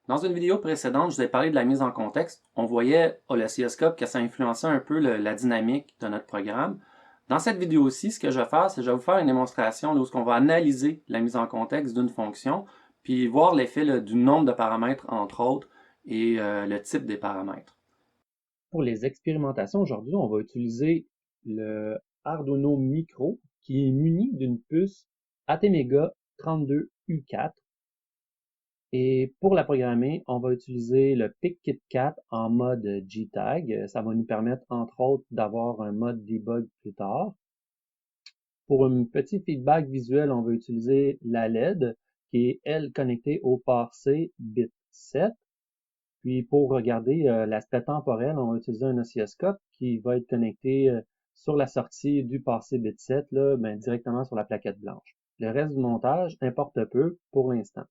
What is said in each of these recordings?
Dans une vidéo précédente, je vous ai parlé de la mise en contexte. On voyait au l'oscilloscope que ça influençait un peu la dynamique de notre programme. Dans cette vidéo-ci, ce que je vais faire, c'est que je vais vous faire une démonstration où on va analyser la mise en contexte d'une fonction, puis voir l'effet du nombre de paramètres, entre autres, et le type des paramètres. Pour les expérimentations aujourd'hui, on va utiliser le Arduino Micro qui est muni d'une puce ATmega 32U4. Et pour la programmer, on va utiliser le PicKit4 en mode JTAG. Ça va nous permettre, entre autres, d'avoir un mode debug plus tard. Pour un petit feedback visuel, on va utiliser la LED, qui est, elle, connectée au port C bit 7. Puis pour regarder l'aspect temporel, on va utiliser un oscilloscope qui va être connecté sur la sortie du port C bit 7, là, directement sur la plaquette blanche. Le reste du montage importe peu pour l'instant.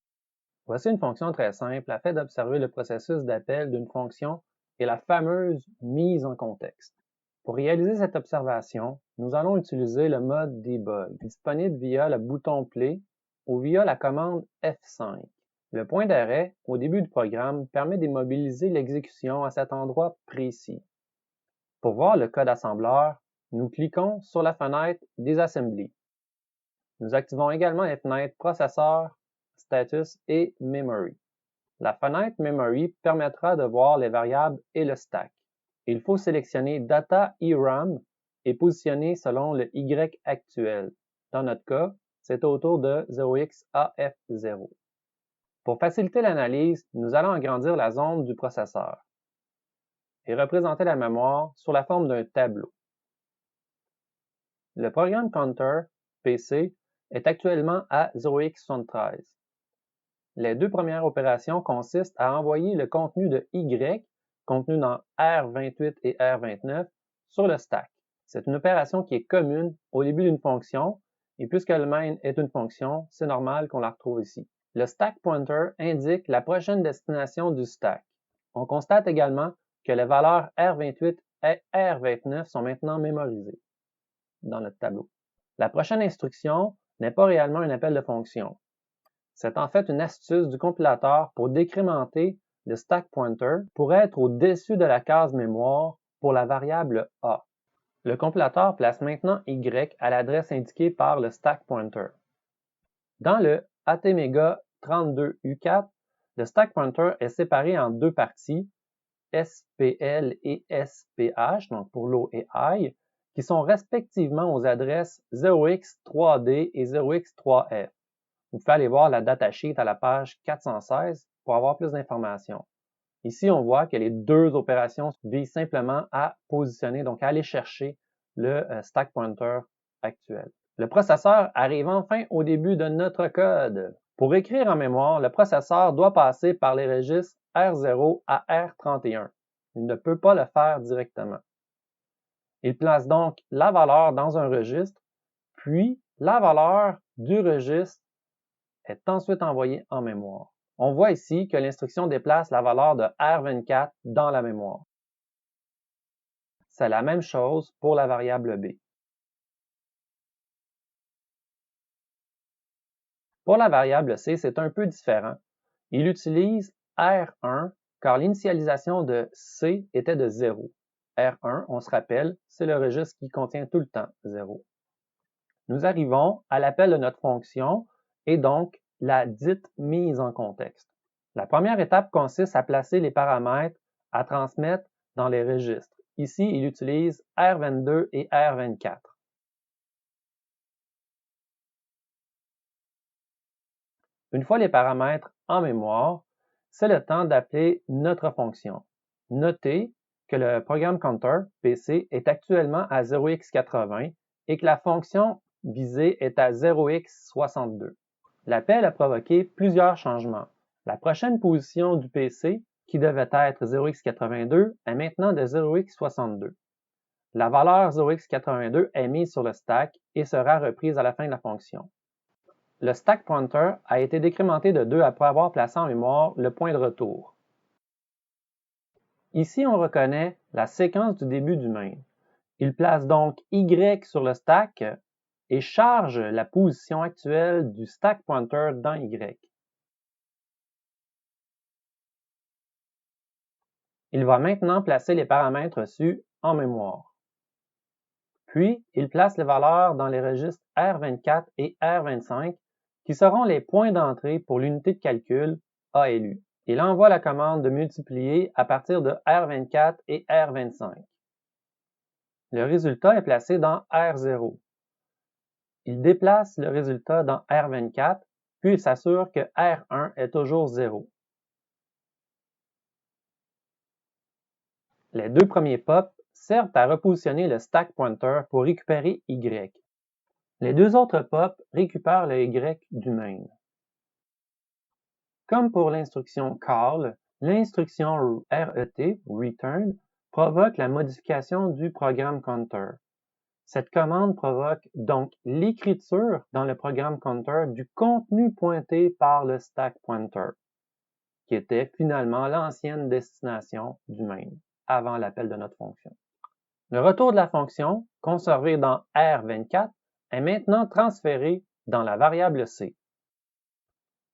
Voici une fonction très simple afin d'observer le processus d'appel d'une fonction et la fameuse mise en contexte. Pour réaliser cette observation, nous allons utiliser le mode debug, disponible via le bouton Play ou via la commande F5. Le point d'arrêt au début du programme permet d'immobiliser l'exécution à cet endroit précis. Pour voir le code assembleur, nous cliquons sur la fenêtre Disassembly. Nous activons également les fenêtres Processeur, Status et Memory. La fenêtre Memory permettra de voir les variables et le stack. Il faut sélectionner Data ERAM et positionner selon le Y actuel. Dans notre cas, c'est autour de 0xAF0. Pour faciliter l'analyse, nous allons agrandir la zone du processeur et représenter la mémoire sous la forme d'un tableau. Le programme Counter PC est actuellement à 0x73. Les deux premières opérations consistent à envoyer le contenu de Y, contenu dans R28 et R29, sur le stack. C'est une opération qui est commune au début d'une fonction, et puisque le main est une fonction, c'est normal qu'on la retrouve ici. Le stack pointer indique la prochaine destination du stack. On constate également que les valeurs R28 et R29 sont maintenant mémorisées dans notre tableau. La prochaine instruction n'est pas réellement un appel de fonction. C'est en fait une astuce du compilateur pour décrémenter le stack pointer pour être au-dessus de la case mémoire pour la variable A. Le compilateur place maintenant Y à l'adresse indiquée par le stack pointer. Dans le ATmega 32U4, le stack pointer est séparé en deux parties, SPL et SPH, donc pour low et high, qui sont respectivement aux adresses 0x3D et 0x3F. Vous pouvez aller voir la datasheet à la page 416 pour avoir plus d'informations. Ici, on voit que les deux opérations visent simplement à positionner, donc à aller chercher le stack pointer actuel. Le processeur arrive enfin au début de notre code. Pour écrire en mémoire, le processeur doit passer par les registres R0 à R31. Il ne peut pas le faire directement. Il place donc la valeur dans un registre, puis la valeur du registre est ensuite envoyée en mémoire. On voit ici que l'instruction déplace la valeur de R24 dans la mémoire. C'est la même chose pour la variable B. Pour la variable C, c'est un peu différent. Il utilise R1 car l'initialisation de C était de 0. R1, on se rappelle, c'est le registre qui contient tout le temps 0. Nous arrivons à l'appel de notre fonction et donc la dite mise en contexte. La première étape consiste à placer les paramètres à transmettre dans les registres. Ici, il utilise R22 et R24. Une fois les paramètres en mémoire, c'est le temps d'appeler notre fonction. Notez que le programme Counter PC est actuellement à 0x80 et que la fonction visée est à 0x62. L'appel a provoqué plusieurs changements. La prochaine position du PC, qui devait être 0x82, est maintenant de 0x62. La valeur 0x82 est mise sur le stack et sera reprise à la fin de la fonction. Le stack pointer a été décrémenté de 2 après avoir placé en mémoire le point de retour. Ici, on reconnaît la séquence du début du main. Il place donc Y sur le stack et charge la position actuelle du stack pointer dans Y. Il va maintenant placer les paramètres reçus en mémoire. Puis, il place les valeurs dans les registres R24 et R25 qui seront les points d'entrée pour l'unité de calcul ALU. Il envoie la commande de multiplier à partir de R24 et R25. Le résultat est placé dans R0. Il déplace le résultat dans R24, puis il s'assure que R1 est toujours 0. Les deux premiers pops servent à repositionner le stack pointer pour récupérer Y. Les deux autres pops récupèrent le Y du main. Comme pour l'instruction call, l'instruction RET, return, provoque la modification du programme counter. Cette commande provoque donc l'écriture dans le programme counter du contenu pointé par le stack pointer, qui était finalement l'ancienne destination du main, avant l'appel de notre fonction. Le retour de la fonction, conservé dans R24, est maintenant transféré dans la variable C.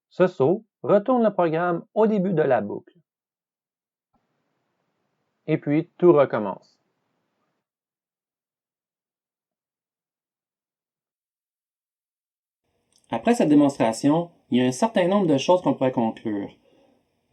Ce saut retourne le programme au début de la boucle. Et puis, tout recommence. Après cette démonstration, il y a un certain nombre de choses qu'on pourrait conclure.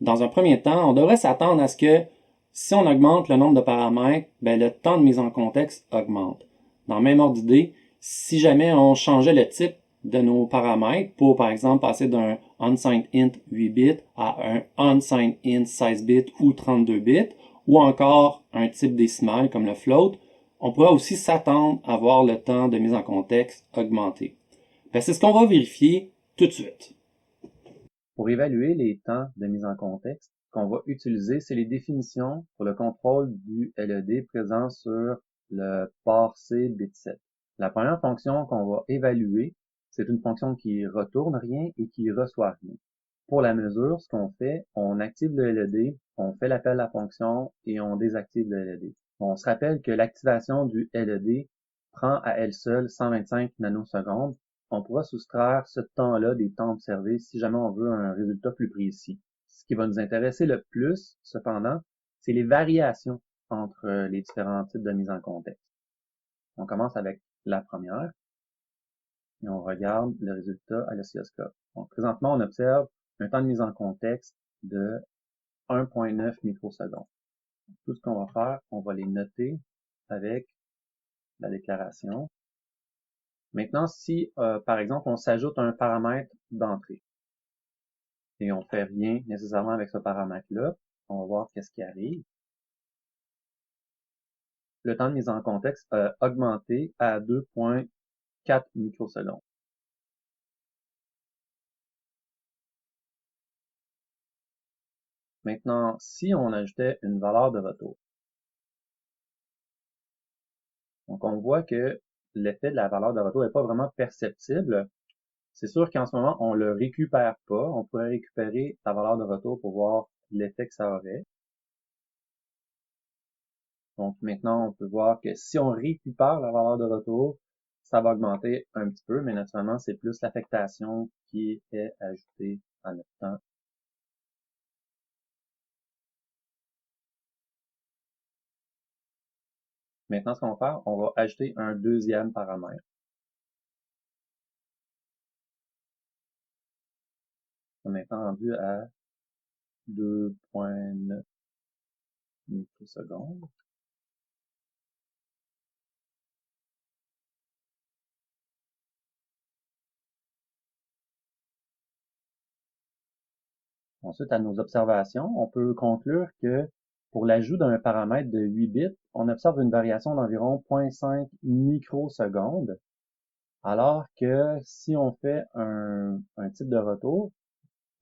Dans un premier temps, on devrait s'attendre à ce que si on augmente le nombre de paramètres, le temps de mise en contexte augmente. Dans le même ordre d'idée, si jamais on changeait le type de nos paramètres pour, par exemple, passer d'un unsigned int 8 bits à un unsigned int 16 bits ou 32 bits, ou encore un type décimal comme le float, on pourrait aussi s'attendre à voir le temps de mise en contexte augmenter. C'est ce qu'on va vérifier tout de suite. Pour évaluer les temps de mise en contexte, ce qu'on va utiliser, c'est les définitions pour le contrôle du LED présent sur le port C bit 7. La première fonction qu'on va évaluer, c'est une fonction qui retourne rien et qui reçoit rien. Pour la mesure, ce qu'on fait, on active le LED, on fait l'appel à la fonction et on désactive le LED. On se rappelle que l'activation du LED prend à elle seule 125 nanosecondes. On pourra soustraire ce temps-là des temps observés si jamais on veut un résultat plus précis. Ce qui va nous intéresser le plus, cependant, c'est les variations entre les différents types de mise en contexte. On commence avec la première et on regarde le résultat à l'oscilloscope. Donc, présentement, on observe un temps de mise en contexte de 1.9 microsecondes. Tout ce qu'on va faire, on va les noter avec la déclaration. Maintenant, si, par exemple, on s'ajoute un paramètre d'entrée et on fait rien nécessairement avec ce paramètre-là, on va voir qu'est-ce qui arrive. Le temps de mise en contexte a augmenté à 2.4 microsecondes. Maintenant, si on ajoutait une valeur de retour, donc on voit que l'effet de la valeur de retour n'est pas vraiment perceptible. C'est sûr qu'en ce moment, on le récupère pas. On pourrait récupérer la valeur de retour pour voir l'effet que ça aurait. Donc maintenant, on peut voir que si on récupère la valeur de retour, ça va augmenter un petit peu, mais naturellement, c'est plus l'affectation qui est ajoutée à notre temps. Maintenant, ce qu'on va faire, on va ajouter un deuxième paramètre. On est maintenant rendu à 2.9 microsecondes. Ensuite, à nos observations, on peut conclure que pour l'ajout d'un paramètre de 8 bits, on observe une variation d'environ 0.5 microsecondes, alors que si on fait un type de retour,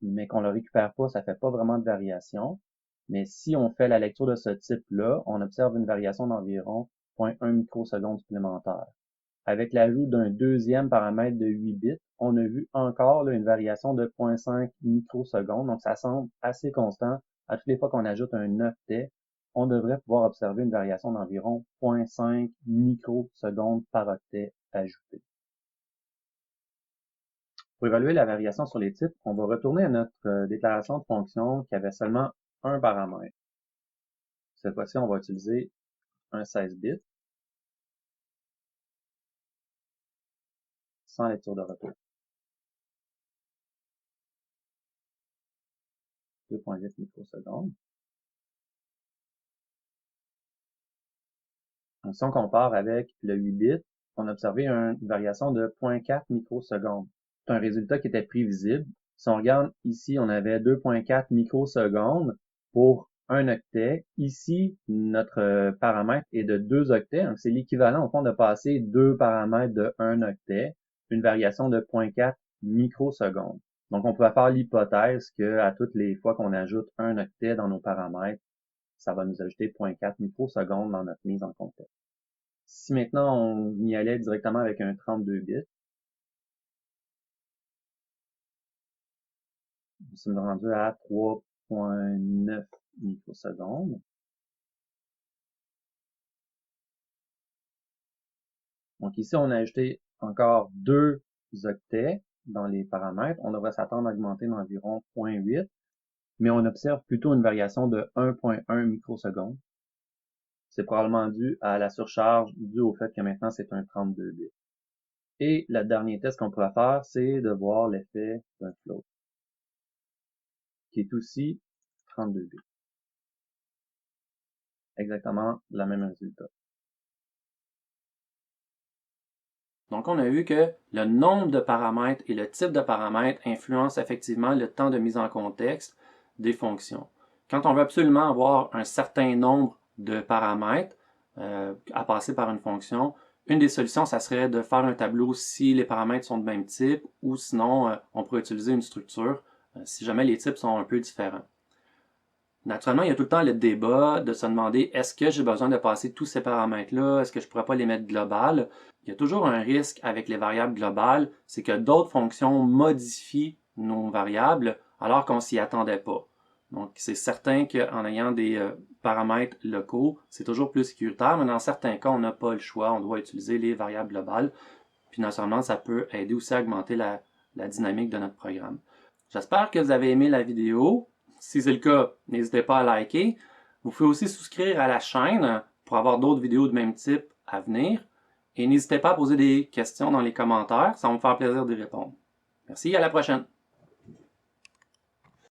mais qu'on le récupère pas, ça fait pas vraiment de variation. Mais si on fait la lecture de ce type-là, on observe une variation d'environ 0.1 microsecondes supplémentaire. Avec l'ajout d'un deuxième paramètre de 8 bits, on a vu encore là, une variation de 0.5 microsecondes. Donc, ça semble assez constant. À toutes les fois qu'on ajoute un octet, on devrait pouvoir observer une variation d'environ 0.5 microsecondes par octet ajouté. Pour évaluer la variation sur les types, on va retourner à notre déclaration de fonction qui avait seulement un paramètre. Cette fois-ci, on va utiliser un 16 bits sans lecture de retour. 2.8 microsecondes. Donc, si on compare avec le 8 bits, on a observé une variation de 0.4 microsecondes. C'est un résultat qui était prévisible. Si on regarde ici, on avait 2.4 microsecondes pour 1 octet. Ici, notre paramètre est de 2 octets. Donc, c'est l'équivalent, au fond, de passer 2 paramètres de 1 octet, une variation de 0.4 microsecondes. Donc, on peut faire l'hypothèse que à toutes les fois qu'on ajoute 1 octet dans nos paramètres, ça va nous ajouter 0.4 microsecondes dans notre mise en contexte. Si maintenant on y allait directement avec un 32 bits, nous sommes rendus à 3.9 microsecondes. Donc ici, on a ajouté encore 2 octets dans les paramètres. On devrait s'attendre à augmenter d'environ 0.8, mais on observe plutôt une variation de 1.1 microsecondes. C'est probablement dû à la surcharge, dû au fait que maintenant c'est un 32 bits. Et le dernier test qu'on pourra faire, c'est de voir l'effet d'un float, qui est aussi 32 bits. Exactement le même résultat. Donc, on a vu que le nombre de paramètres et le type de paramètres influencent effectivement le temps de mise en contexte des fonctions. Quand on veut absolument avoir un certain nombre de paramètres à passer par une fonction, une des solutions, ça serait de faire un tableau si les paramètres sont de même type, ou sinon, on pourrait utiliser une structure si jamais les types sont un peu différents. Naturellement, il y a tout le temps le débat de se demander est-ce que j'ai besoin de passer tous ces paramètres-là, est-ce que je ne pourrais pas les mettre globales? Il y a toujours un risque avec les variables globales, c'est que d'autres fonctions modifient nos variables alors qu'on s'y attendait pas. Donc, c'est certain qu'en ayant des paramètres locaux, c'est toujours plus sécuritaire, mais dans certains cas, on n'a pas le choix, on doit utiliser les variables globales. Puis naturellement, ça peut aider aussi à augmenter la dynamique de notre programme. J'espère que vous avez aimé la vidéo. Si c'est le cas, n'hésitez pas à liker. Vous pouvez aussi souscrire à la chaîne pour avoir d'autres vidéos de même type à venir. Et n'hésitez pas à poser des questions dans les commentaires, ça va me faire plaisir d'y répondre. Merci, à la prochaine!